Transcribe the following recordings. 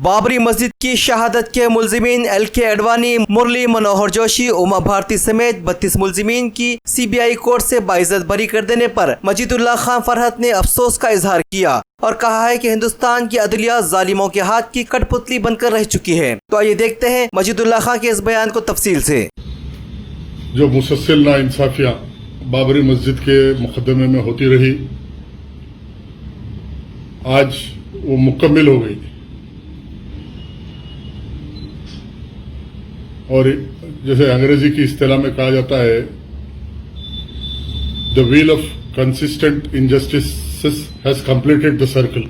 بابری مسجد کی شہادت کے ملزمین ایل کے اڈوانی، مرلی منوہر جوشی، اما بھارتی سمیت 32 ملزمین کی سی بی آئی کورٹ سے باعزت بری کر دینے پر مجید اللہ خان فرحت نے افسوس کا اظہار کیا اور کہا ہے کہ ہندوستان کی عدلیہ ظالموں کے ہاتھ کی کٹ پتلی بن کر رہ چکی ہے۔ تو آئیے دیکھتے ہیں مجید اللہ خان کے اس بیان کو تفصیل سے۔ جو مسلسل ناانصافیاں بابری مسجد کے مقدمے میں ہوتی رہی، آج وہ مکمل ہو گئی، اور جیسے انگریزی کی اصطلاح میں کہا جاتا ہے the wheel of consistent injustices has completed the circle.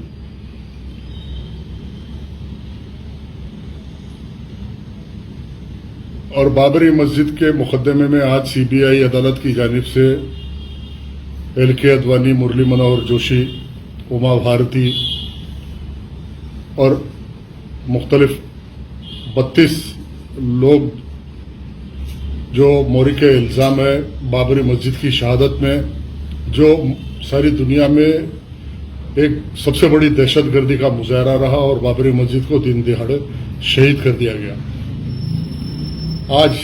اور بابری مسجد کے مقدمے میں آج سی بی آئی عدالت کی جانب سے ایل کے اڈوانی، مرلی منوہر جوشی، اما بھارتی اور مختلف 32 لوگ جو مورخ الزام ہے بابری مسجد کی شہادت میں، جو ساری دنیا میں ایک سب سے بڑی دہشت گردی کا مظاہرہ رہا اور بابری مسجد کو دن دہاڑے شہید کر دیا گیا۔ آج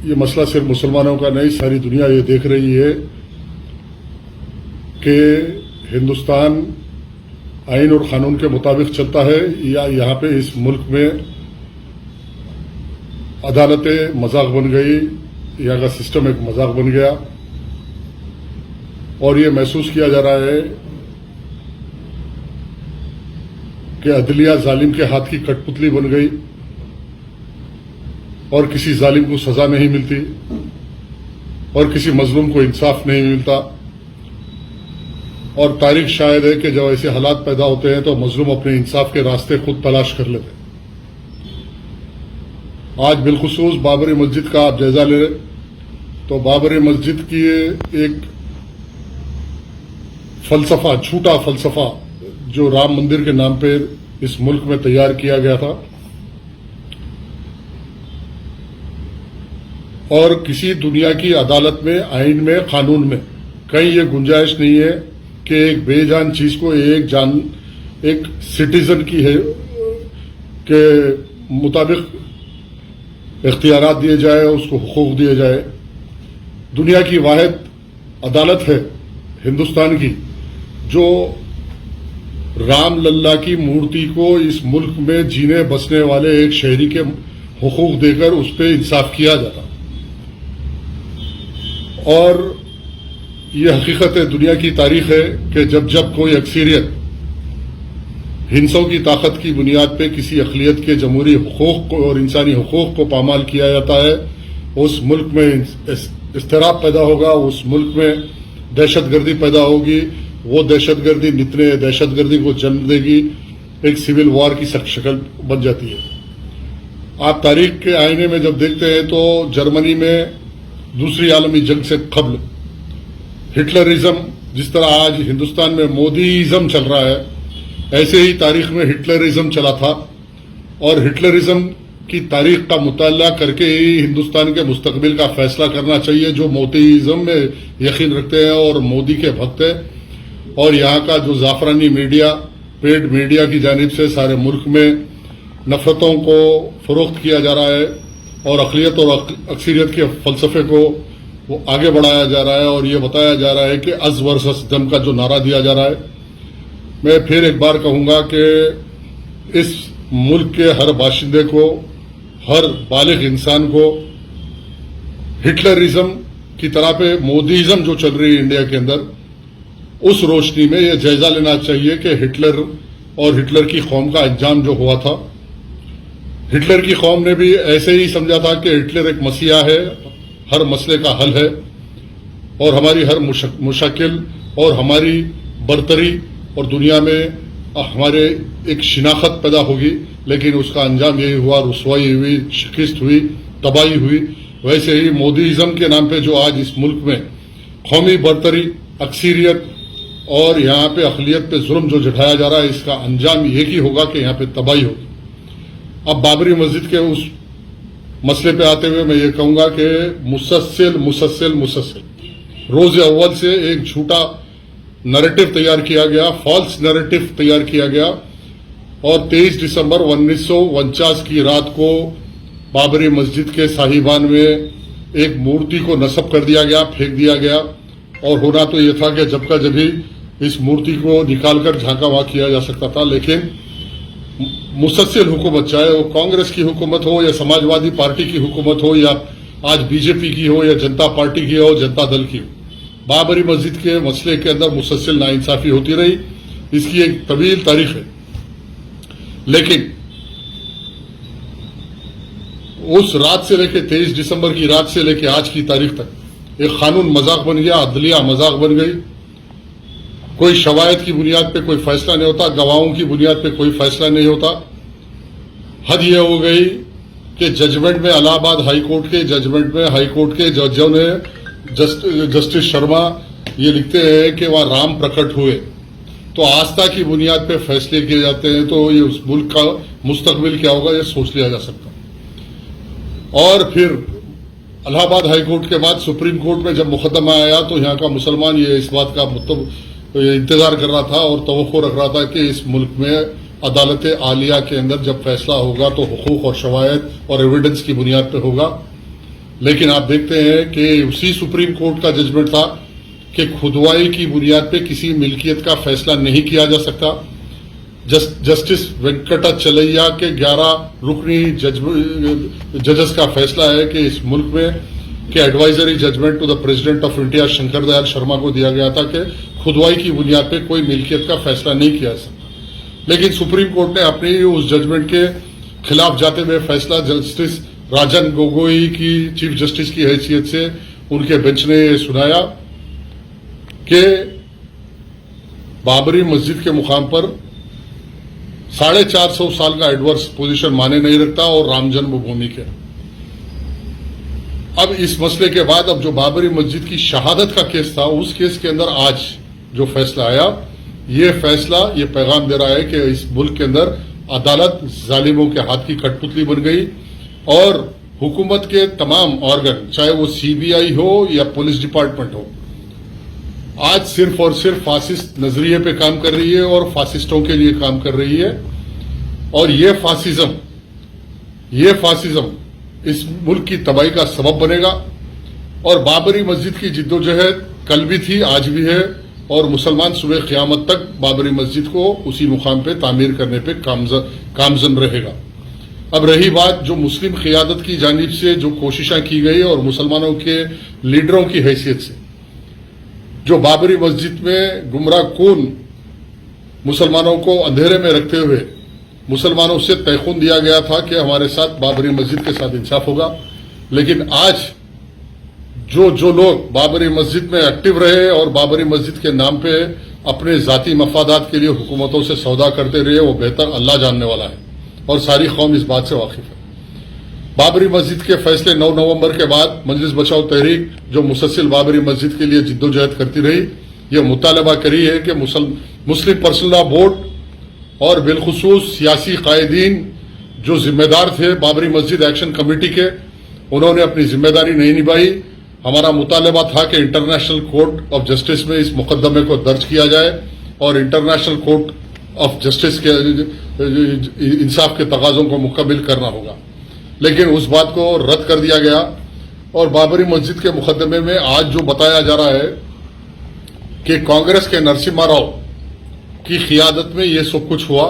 یہ مسئلہ صرف مسلمانوں کا نہیں، ساری دنیا یہ دیکھ رہی ہے کہ ہندوستان آئین اور قانون کے مطابق چلتا ہے یا یہاں پہ اس ملک میں عدالتیں مذاق بن گئی، یہاں کا سسٹم ایک مذاق بن گیا، اور یہ محسوس کیا جا رہا ہے کہ عدلیہ ظالم کے ہاتھ کی کٹ پتلی بن گئی اور کسی ظالم کو سزا نہیں ملتی اور کسی مظلوم کو انصاف نہیں ملتا۔ اور تاریخ شاہد ہے کہ جب ایسے حالات پیدا ہوتے ہیں تو مظلوم اپنے انصاف کے راستے خود تلاش کر لیتے ہیں۔ آج بالخصوص بابری مسجد کا آپ جائزہ لیں تو بابری مسجد کی ایک فلسفہ، جھوٹا فلسفہ جو رام مندر کے نام پہ اس ملک میں تیار کیا گیا تھا، اور کسی دنیا کی عدالت میں، آئین میں، قانون میں کہیں یہ گنجائش نہیں ہے کہ ایک بے جان چیز کو ایک سٹیزن کی ہے کے مطابق اختیارات دیے جائے، اس کو حقوق دیے جائے۔ دنیا کی واحد عدالت ہے ہندوستان کی جو رام للا کی مورتی کو اس ملک میں جینے بسنے والے ایک شہری کے حقوق دے کر اس پہ انصاف کیا جاتا۔ اور یہ حقیقت ہے، دنیا کی تاریخ ہے کہ جب کوئی اکثریت ہندسوں کی طاقت کی بنیاد پہ کسی اقلیت کے جمہوری حقوق کو اور انسانی حقوق کو پامال کیا جاتا ہے، اس ملک میں اضطراب پیدا ہوگا، اس ملک میں دہشت گردی پیدا ہوگی، وہ دہشت گردی نتنے دہشت گردی کو جنم دے گی، ایک سول وار کی شکل بن جاتی ہے۔ آپ تاریخ کے آئینے میں جب دیکھتے ہیں تو جرمنی میں دوسری عالمی جنگ سے قبل ہٹلرازم، جس طرح آج ہندوستان میں مودیازم چل رہا ہے، ایسے ہی تاریخ میں ہٹلرازم چلا تھا، اور ہٹلرازم کی تاریخ کا مطالعہ کر کے ہی ہندوستان کے مستقبل کا فیصلہ کرنا چاہیے۔ جو مودیازم میں یقین رکھتے ہیں اور مودی کے بھکت ہیں، اور یہاں کا جو زعفرانی میڈیا، پیڈ میڈیا کی جانب سے سارے ملک میں نفرتوں کو فروخت کیا جا رہا ہے اور اقلیت اور اکثریت کے فلسفے کو وہ آگے بڑھایا جا رہا ہے، اور یہ بتایا جا رہا ہے کہ از ورسس دم کا جو نعرہ دیا جا رہا ہے۔ میں پھر ایک بار کہوں گا کہ اس ملک کے ہر باشندے کو، ہر بالغ انسان کو ہٹلرازم کی طرح پہ مودیازم جو چل رہی ہے انڈیا کے اندر، اس روشنی میں یہ جائزہ لینا چاہیے کہ ہٹلر اور ہٹلر کی قوم کا انجام جو ہوا تھا، ہٹلر کی قوم نے بھی ایسے ہی سمجھا تھا کہ ہٹلر ایک مسیحا ہے، ہر مسئلے کا حل ہے، اور ہماری ہر مشکل اور ہماری برتری اور دنیا میں ہمارے ایک شناخت پیدا ہوگی، لیکن اس کا انجام یہی ہوا، رسوائی ہوئی، شکست ہوئی، تباہی ہوئی۔ ویسے ہی مودیازم کے نام پہ جو آج اس ملک میں قومی برتری، اکثریت اور یہاں پہ اقلیت پہ ظلم جو جٹھایا جا رہا ہے، اس کا انجام یہ ہی ہوگا کہ یہاں پہ تباہی ہوگی۔ اب بابری مسجد کے اس مسئلے پہ آتے ہوئے میں یہ کہوں گا کہ مسلسل روز اول سے ایک جھوٹا نریٹو تیار کیا گیا، فالس نریٹو تیار کیا گیا، اور 23 دسمبر 1949 کی رات کو بابری مسجد کے صاحبان میں ایک مورتی کو نصب کر دیا گیا، پھینک دیا گیا، اور ہونا تو یہ تھا کہ جب کا جبھی اس مورتی کو نکال کر جھانکا وہاں کیا جا سکتا تھا، لیکن مسلسل حکومت، چاہے وہ کانگریس کی حکومت ہو یا سماجوادی پارٹی کی حکومت ہو یا آج بی جے پی کی ہو یا جنتا پارٹی کی ہو، جنتا دل کی ہو، بابری مسجد کے مسئلے کے اندر مسلسل ناانصافی ہوتی رہی. اس کی ایک طویل تاریخ ہے. لیکن اس رات سے لے کے 23 دسمبر کی رات سے لے کے آج کی تاریخ تک ایک قانون مذاق بن گیا، عدلیہ مذاق بن گئی. کوئی شواہد کی بنیاد پہ کوئی فیصلہ نہیں ہوتا، گواہوں کی بنیاد پہ کوئی فیصلہ نہیں ہوتا. حد یہ ہو گئی کہ ججمنٹ میں، الہ آباد ہائی کورٹ کے ججمنٹ میں ہائی کورٹ کے ججوں نے، جسٹس شرما یہ لکھتے ہیں کہ وہاں رام پرکٹ ہوئے. تو آستھا کی بنیاد پہ فیصلے کیے جاتے ہیں تو یہ اس ملک کا مستقبل کیا ہوگا یہ سوچ لیا جا سکتا. اور پھر الہ آباد ہائی کورٹ کے بعد سپریم کورٹ میں جب مقدمہ آیا تو یہاں کا مسلمان یہ اس بات کا انتظار کر رہا تھا اور توقع رکھ رہا تھا کہ اس ملک میں عدالت عالیہ کے اندر جب فیصلہ ہوگا تو حقوق اور شواہد اور ایویڈنس کی بنیاد پہ ہوگا. لیکن آپ دیکھتے ہیں کہ اسی سپریم کورٹ کا ججمنٹ تھا کہ کھدوائی کی بنیاد پہ کسی ملکیت کا فیصلہ نہیں کیا جا سکتا. جسٹس وینکٹا چلیا کے 11 رکنی ججز کا فیصلہ ہے کہ اس ملک میں کہ advisory judgment to the president of India Shankar Dayal Sharma کو دیا گیا تھا کہ کھدوائی کی بنیاد پہ کوئی ملکیت کا فیصلہ نہیں کیا جا سکتا. لیکن سپریم کورٹ نے اپنی اس ججمنٹ کے خلاف جاتے ہوئے فیصلہ جسٹس راجن گوگوئی کی چیف جسٹس کی حیثیت سے ان کے بینچ نے سنایا کہ بابری مسجد کے مقام پر 450 سال کا ایڈورس پوزیشن مانے نہیں رکھتا اور رام جنم بھومی کے. اب اس مسئلے کے بعد اب جو بابری مسجد کی شہادت کا کیس تھا اس کیس کے اندر آج جو فیصلہ آیا، یہ فیصلہ یہ پیغام دے رہا ہے کہ اس ملک کے اندر عدالت ظالموں کے ہاتھ کی کٹ پتلی بن گئی اور حکومت کے تمام آرگن، چاہے وہ سی بی آئی ہو یا پولیس ڈپارٹمنٹ ہو، آج صرف اور صرف فاسسٹ نظریے پہ کام کر رہی ہے اور فاسسٹوں کے لیے کام کر رہی ہے. اور یہ فاسزم اس ملک کی تباہی کا سبب بنے گا. اور بابری مسجد کی جدوجہد کل بھی تھی، آج بھی ہے، اور مسلمان صبح قیامت تک بابری مسجد کو اسی مقام پہ تعمیر کرنے پہ کامزن رہے گا. اب رہی بات جو مسلم قیادت کی جانب سے جو کوششیں کی گئی اور مسلمانوں کے لیڈروں کی حیثیت سے جو بابری مسجد میں گمراہ کن مسلمانوں کو اندھیرے میں رکھتے ہوئے مسلمانوں سے تیقن دیا گیا تھا کہ ہمارے ساتھ بابری مسجد کے ساتھ انصاف ہوگا. لیکن آج جو لوگ بابری مسجد میں ایکٹیو رہے اور بابری مسجد کے نام پہ اپنے ذاتی مفادات کے لیے حکومتوں سے سودا کرتے رہے، وہ بہتر اللہ جاننے والا ہے اور ساری قوم اس بات سے واقف ہے. بابری مسجد کے فیصلے 9 نومبر کے بعد مجلس بچاؤ تحریک جو مسلسل بابری مسجد کے لیے جدوجہد کرتی رہی، یہ مطالبہ کری ہے کہ مسلم پرسنل لا بورڈ اور بالخصوص سیاسی قائدین جو ذمہ دار تھے بابری مسجد ایکشن کمیٹی کے، انہوں نے اپنی ذمہ داری نہیں نبھائی. ہمارا مطالبہ تھا کہ انٹرنیشنل کورٹ آف جسٹس میں اس مقدمے کو درج کیا جائے اور انٹرنیشنل کورٹ آف جسٹس کے انصاف کے تقاضوں کو مکمل کرنا ہوگا. لیکن اس بات کو رد کر دیا گیا اور بابری مسجد کے مقدمے میں آج جو بتایا جا رہا ہے کہ کانگریس کے نرسمہا راؤ کی قیادت میں یہ سب کچھ ہوا.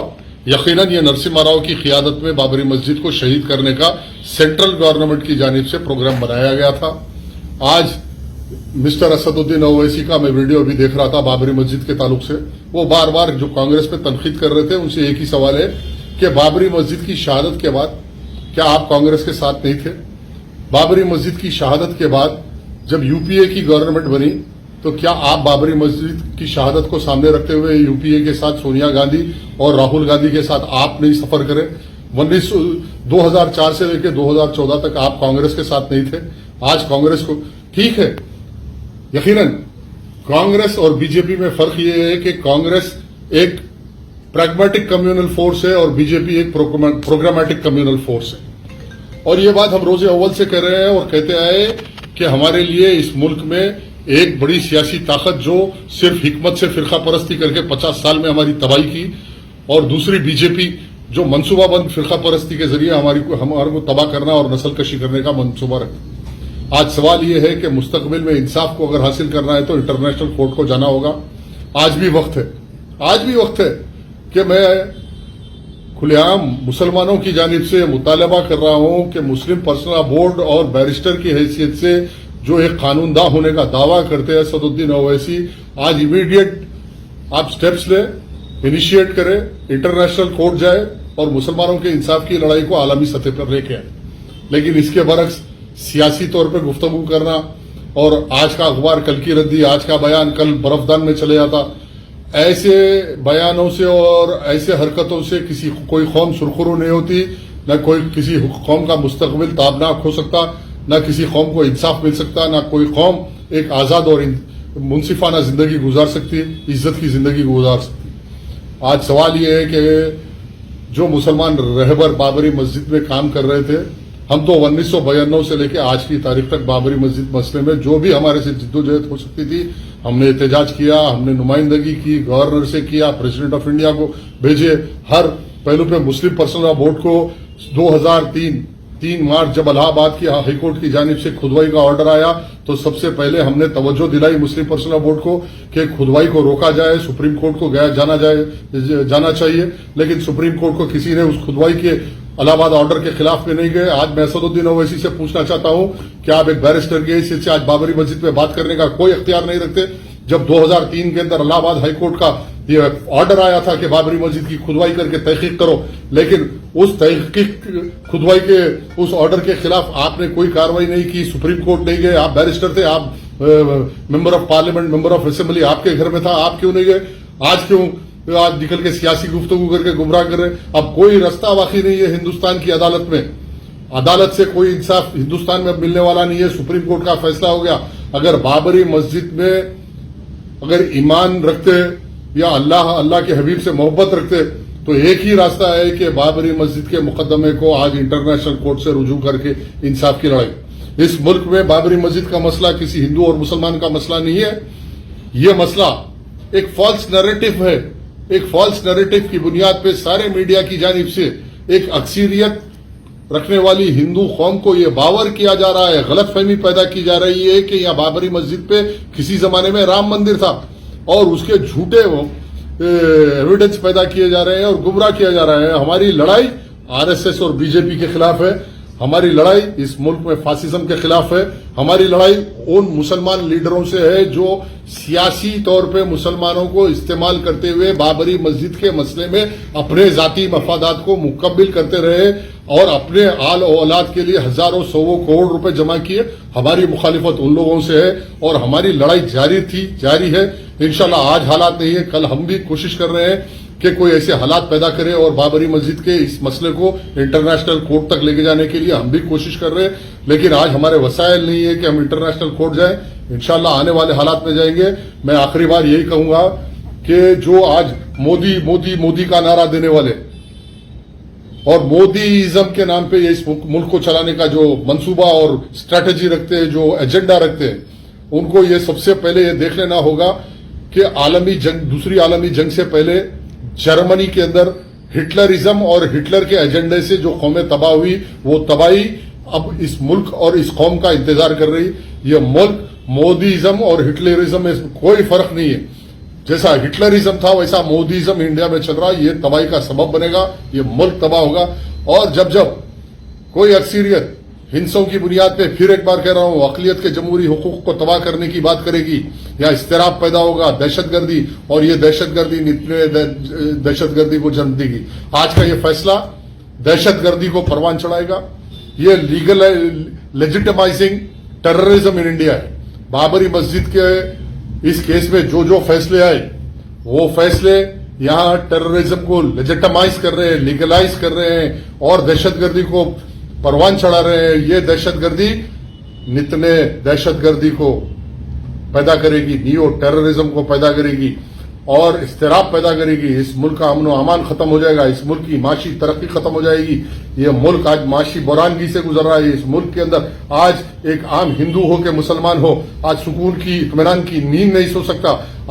یقیناً یہ نرسمہا راؤ کی قیادت میں بابری مسجد کو شہید کرنے کا سینٹرل گورنمنٹ کی جانب سے پروگرام بنایا گیا تھا. آج مسٹر اسد الدین اویسی کا میں ویڈیو بھی دیکھ رہا تھا بابری مسجد کے تعلق سے، وہ بار بار جو کانگریس پہ تنقید کر رہے تھے ان سے ایک ہی سوال ہے کہ بابری مسجد کی شہادت کے بعد کیا آپ کانگریس کے ساتھ نہیں تھے؟ بابری مسجد کی شہادت کے بعد جب یو پی اے کی گورنمنٹ بنی تو کیا آپ بابری مسجد کی شہادت کو سامنے رکھتے ہوئے یو پی اے کے ساتھ سونیا گاندھی اور راہل گاندھی کے ساتھ آپ نہیں سفر کرے؟ 2004 سے لے کے 2014 تک آپ کانگریس کے ساتھ نہیں تھے. آج کانگریس کو ٹھیک ہے، یقیناً کانگریس اور بی جے پی میں فرق یہ ہے کہ کانگریس ایک پریگمیٹک کمیونل فورس ہے اور بی جے پی ایک پروگرامیٹک کمیونل فورس ہے. اور یہ بات ہم روز اول سے کہہ رہے ہیں اور کہتے آئے کہ ہمارے لیے اس ملک میں ایک بڑی سیاسی طاقت جو صرف حکمت سے فرقہ پرستی کر کے 50 سال میں ہماری تباہی کی اور دوسری بی جے پی جو منصوبہ بند فرقہ پرستی کے ذریعے ہمارے کو تباہ کرنا اور نسل کشی کرنے کا منصوبہ رکھتا ہے۔ آج سوال یہ ہے کہ مستقبل میں انصاف کو اگر حاصل کرنا ہے تو انٹرنیشنل کورٹ کو جانا ہوگا۔ آج بھی وقت ہے کہ میں کھلے عام مسلمانوں کی جانب سے مطالبہ کر رہا ہوں کہ مسلم پرسنل لا بورڈ اور بیرسٹر کی حیثیت سے جو ایک قانون داں ہونے کا دعویٰ کرتے ہیں اسد الدین اویسی، آج امیڈیٹ آپ سٹیپس لیں، انیشیٹ کریں، انٹرنیشنل کورٹ جائے اور مسلمانوں کے انصاف کی لڑائی کو عالمی سطح پر لے کے آئے۔ لیکن اس کے برعکس سیاسی طور پہ گفتگو کرنا اور آج کا اخبار کل کی ردی، آج کا بیان کل برفدان میں چلے جاتا، ایسے بیانوں سے اور ایسے حرکتوں سے کوئی قوم سرخرو نہیں ہوتی، نہ کسی قوم کا مستقبل تابناک ہو سکتا، نہ کسی قوم کو انصاف مل سکتا، نہ کوئی قوم ایک آزاد اور منصفانہ زندگی گزار سکتی، عزت کی زندگی گزار سکتی۔ آج سوال یہ ہے کہ جو مسلمان رہبر بابری مسجد میں کام کر رہے تھے، ہم تو 1992 سے لے کے آج کی تاریخ تک بابری مسجد مسئلے میں جو بھی ہمارے سے جدوجہد ہو سکتی تھی ہم نے احتجاج کیا، ہم نے نمائندگی کی، گورنر سے کیا، پریزیڈنٹ آف انڈیا کو بھیجے، ہر پہلو پہ مسلم پرسنل لا بورڈ کو 2003 مارچ جب الہ آباد کی ہائی کورٹ کی جانب سے کھدوائی کا آرڈر آیا تو سب سے پہلے ہم نے توجہ دلائی مسلم پرسنل لا بورڈ کو کہ کھدوائی کو روکا جائے، سپریم کورٹ کو جانا چاہیے، لیکن سپریم کورٹ کو کسی نے اس کھدوائی کے الہ آباد آرڈر کے خلاف میں نہیں گئے۔ آج میں اسد الدین اویسی سے پوچھنا چاہتا ہوں کہ آپ ایک بیرسٹر کی حیثیت سے آج بابری مسجد پہ بات کرنے کا کوئی اختیار نہیں رکھتے، جب 2003 کے اندر الہ آباد ہائی کورٹ کا یہ آرڈر آیا تھا کہ بابری مسجد کی کھدوائی کر کے تحقیق کرو، لیکن اس تحقیق کھدوائی کے اس آرڈر کے خلاف آپ نے کوئی کاروائی نہیں کی، سپریم کورٹ نہیں گئے، آپ بیرسٹر تھے، آپ member of parliament, member of assembly آپ کے گھر میں تھا، آپ کیوں نہیں گئے؟ آج نکل کے سیاسی گفتگو کر کے گمراہ کر رہے۔ اب کوئی رستہ باقی نہیں ہے ہندوستان کی عدالت میں، عدالت سے کوئی انصاف ہندوستان میں اب ملنے والا نہیں ہے۔ سپریم کورٹ کا فیصلہ ہو گیا، اگر بابری مسجد میں اگر ایمان رکھتے یا اللہ کے حبیب سے محبت رکھتے تو ایک ہی راستہ ہے کہ بابری مسجد کے مقدمے کو آج انٹرنیشنل کورٹ سے رجوع کر کے انصاف کی لڑائی۔ اس ملک میں بابری مسجد کا مسئلہ کسی ہندو اور مسلمان کا مسئلہ نہیں ہے، یہ مسئلہ ایک فالس نریٹو ہے، ایک فالس نریٹو کی بنیاد پہ سارے میڈیا کی جانب سے ایک اکثریت رکھنے والی ہندو قوم کو یہ باور کیا جا رہا ہے، غلط فہمی پیدا کی جا رہی ہے کہ یہاں بابری مسجد پہ کسی زمانے میں رام مندر تھا، اور اس کے جھوٹے ایویڈنس پیدا کیے جا رہے ہیں اور گمراہ کیا جا رہا ہے۔ ہماری لڑائی آر ایس ایس اور بی جے پی کے خلاف ہے، ہماری لڑائی اس ملک میں فاسزم کے خلاف ہے، ہماری لڑائی ان مسلمان لیڈروں سے ہے جو سیاسی طور پہ مسلمانوں کو استعمال کرتے ہوئے بابری مسجد کے مسئلے میں اپنے ذاتی مفادات کو مکمل کرتے رہے اور اپنے آل و اولاد کے لیے ہزاروں سووں کروڑ روپے جمع کیے۔ ہماری مخالفت ان لوگوں سے ہے اور ہماری لڑائی جاری ہے۔ انشاءاللہ آج حالات نہیں ہے، کل ہم بھی کوشش کر رہے ہیں کہ کوئی ایسے حالات پیدا کرے اور بابری مسجد کے اس مسئلے کو انٹرنیشنل کورٹ تک لے کے جانے کے لیے ہم بھی کوشش کر رہے ہیں، لیکن آج ہمارے وسائل نہیں ہے کہ ہم انٹرنیشنل کورٹ جائیں۔ انشاءاللہ آنے والے حالات میں جائیں گے۔ میں آخری بار یہی کہوں گا کہ جو آج مودی مودی مودی کا نعرہ دینے والے اور مودیزم کے نام پہ یہ اس ملک کو چلانے کا جو منصوبہ اور اسٹریٹجی رکھتے ہیں، جو ایجنڈا رکھتے ہیں، ان کو یہ سب سے پہلے یہ دیکھ لینا ہوگا کہ دوسری عالمی جنگ سے پہلے جرمنی کے اندر ہٹلرزم اور ہٹلر کے ایجنڈے سے جو قومیں تباہ ہوئی، وہ تباہی اب اس ملک اور اس قوم کا انتظار کر رہی۔ یہ ملک مودیزم اور ہٹلرزم میں کوئی فرق نہیں ہے، جیسا ہٹلرزم تھا ویسا مودیزم انڈیا میں چل رہا، یہ تباہی کا سبب بنے گا، یہ ملک تباہ ہوگا۔ اور جب کوئی اکثریت ہندسوں کی بنیاد پہ، پھر ایک بار کہہ رہا ہوں، اقلیت کے جمہوری حقوق کو تباہ کرنے کی بات کرے گی یا اضطراب پیدا ہوگا، دہشت گردی، اور یہ دہشت گردی دہشت گردی کو جنم دے گی۔ آج کا یہ فیصلہ دہشت گردی کو پروان چڑھائے گا، یہ لیجیٹمائزنگ ٹیررزم ان انڈیا ہے۔ بابری مسجد کے اس کیس میں جو فیصلے آئے وہ فیصلے یہاں ٹیررزم کو لیجیٹمائز کر رہے ہیں، لیگلائز کر رہے ہیں اور دہشت گردی کو پروان چڑھا رہے ہیں۔ یہ دہشت گردی نتنے دہشت گردی کو پیدا کرے گی، نیو ٹیررزم کو پیدا کرے گی اور اضطراب پیدا کرے گی۔ اس ملک کا امن و امان ختم ہو جائے گا، اس ملک کی معاشی ترقی ختم ہو جائے گی۔ یہ ملک آج معاشی بحرانگی سے گزر رہا ہے۔ اس ملک کے اندر آج ایک عام ہندو ہو کہ مسلمان ہو، آج سکون کی، اطمینان کی نیند نہیں سو سکتا۔